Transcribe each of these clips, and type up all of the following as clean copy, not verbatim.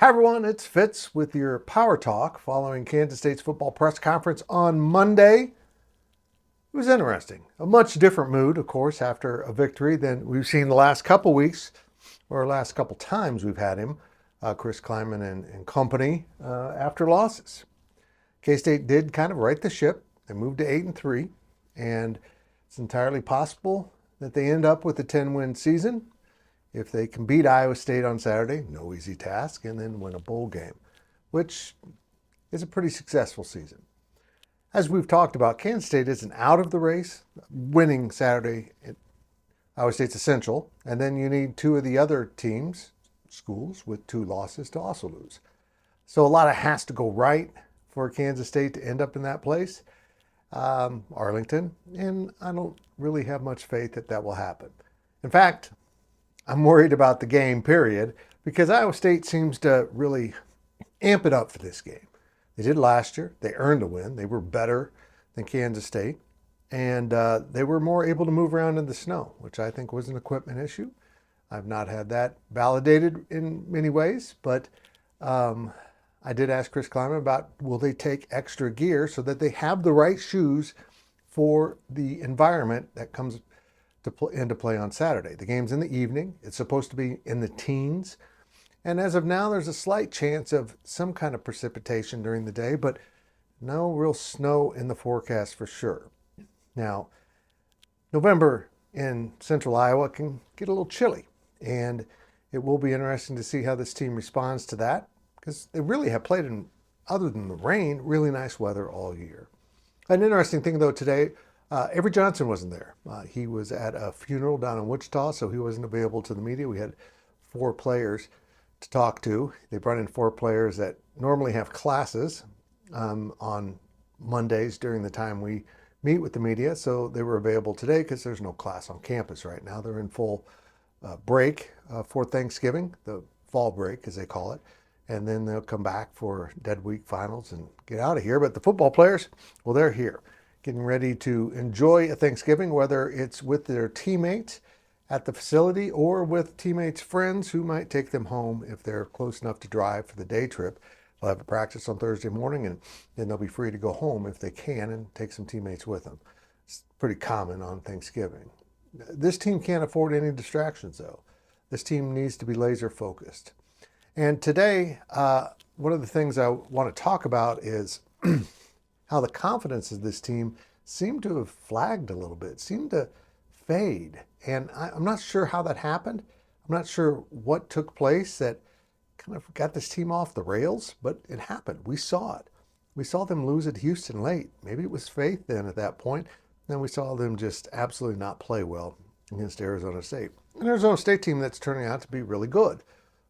Hi everyone, it's Fitz with your Power Talk following Kansas State's football press conference on Monday. It was interesting. A much different mood, of course, after a victory than we've seen the last couple weeks or last couple times we've had him, Chris Kleiman and company, after losses. K-State did kind of right the ship. They moved to 8-3, and it's entirely possible that they end up with a 10-win season if they can beat Iowa State on Saturday, no easy task, and then win a bowl game, which is a pretty successful season. As we've talked about, Kansas State isn't out of the race. Winning Saturday at Iowa State's essential, and then you need two of the other teams, schools, with two losses to also lose. So a lot of has to go right for Kansas State to end up in that place, Arlington, and I don't really have much faith that that will happen. In fact, I'm worried about the game, period, because Iowa State seems to really amp it up for this game. They did last year. They earned a win. They were better than Kansas State, and they were more able to move around in the snow, which I think was an equipment issue. I've not had that validated in many ways, but I did ask Chris Kleiman about will they take extra gear so that they have the right shoes for the environment that comes into play on Saturday. The game's in the evening. It's supposed to be in the teens. And as of now, there's a slight chance of some kind of precipitation during the day, but no real snow in the forecast for sure. Now, November in central Iowa can get a little chilly, and it will be interesting to see how this team responds to that because they really have played in, other than the rain, really nice weather all year. An interesting thing, though, today, Avery Johnson wasn't there. He was at a funeral down in Wichita, so he wasn't available to the media. We had four players to talk to. They brought in four players that normally have classes on Mondays during the time we meet with the media, so they were available today because there's no class on campus right now. They're in full break for Thanksgiving, the fall break as they call it, and then they'll come back for Dead Week finals and get out of here. But the football players, well, they're here, getting ready to enjoy a Thanksgiving, whether it's with their teammates at the facility or with teammates' friends who might take them home if they're close enough to drive for the day trip. They'll have a practice on Thursday morning, and then they'll be free to go home if they can and take some teammates with them. It's pretty common on Thanksgiving. This team can't afford any distractions, though. This team needs to be laser focused. And today, one of the things I want to talk about is how the confidence of this team seemed to have flagged a little bit, seemed to fade. And I'm not sure how that happened. I'm not sure what took place that kind of got this team off the rails, but it happened. We saw it. We saw them lose at Houston late. Maybe it was faith then at that point. Then we saw them just absolutely not play well against Arizona State. An Arizona State team that's turning out to be really good.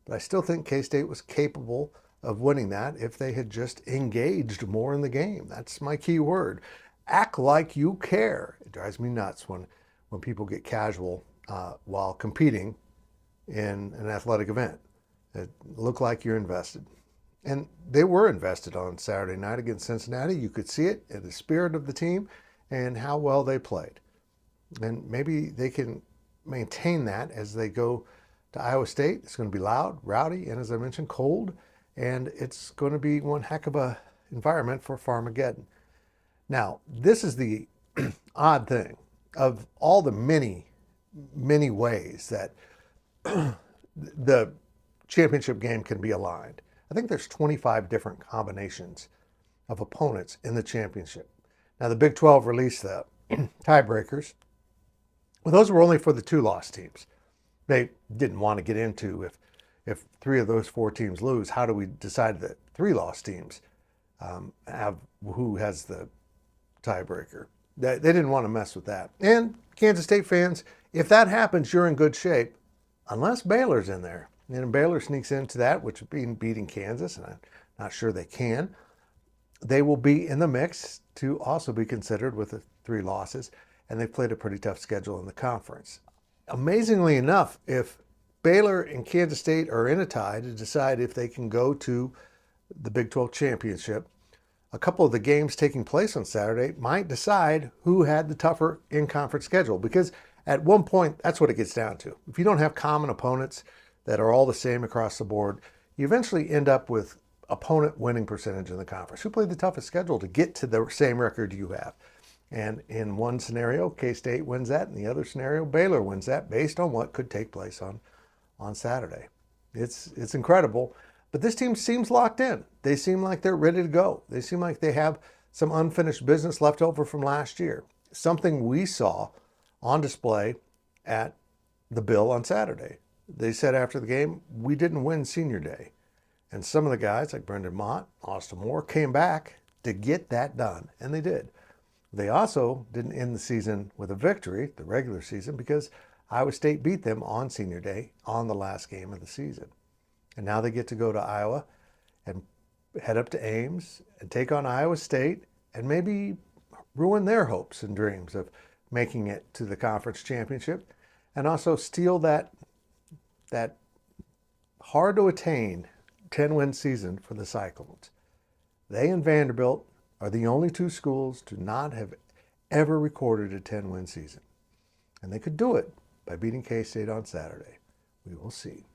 But I still think K-State was capable of winning that if they had just engaged more in the game. That's my key word. Act like you care. It drives me nuts when people get casual while competing in an athletic event. It look like you're invested. And they were invested on Saturday night against Cincinnati. You could see it in the spirit of the team and how well they played. And maybe they can maintain that as they go to Iowa State. It's going to be loud, rowdy, and as I mentioned, cold. And it's going to be one heck of a environment for Farmageddon. Now, this is the odd thing. Of all the many, many ways that the championship game can be aligned, I think there's 25 different combinations of opponents in the championship. Now, the Big 12 released the tiebreakers. Well, those were only for the two-loss teams. They didn't want to get into if three of those four teams lose, how do we decide that three-loss teams have who has the tiebreaker? They didn't want to mess with that. And Kansas State fans, if that happens, you're in good shape, unless Baylor's in there. And Baylor sneaks into that, which would be beating Kansas, and I'm not sure they can. They will be in the mix to also be considered with the three losses, and they've played a pretty tough schedule in the conference. Amazingly enough, if Baylor and Kansas State are in a tie to decide if they can go to the Big 12 championship, a couple of the games taking place on Saturday might decide who had the tougher in-conference schedule, because at one point, that's what it gets down to. If you don't have common opponents that are all the same across the board, you eventually end up with opponent winning percentage in the conference. Who played the toughest schedule to get to the same record you have? And in one scenario, K-State wins that. In the other scenario, Baylor wins that based on what could take place on Saturday. It's incredible. But this team seems locked in. They seem like they're ready to go. They seem like they have some unfinished business left over from last year. Something we saw on display at the Bill on Saturday. They said after the game, we didn't win senior day. And some of the guys like Brendan Mott, Austin Moore came back to get that done. And they did. They also didn't end the season with a victory, the regular season, because Iowa State beat them on senior day on the last game of the season. And now they get to go to Iowa and head up to Ames and take on Iowa State and maybe ruin their hopes and dreams of making it to the conference championship and also steal that hard to attain 10-win season for the Cyclones. They and Vanderbilt are the only two schools to not have ever recorded a 10-win season. And they could do it by beating K-State on Saturday. We will see.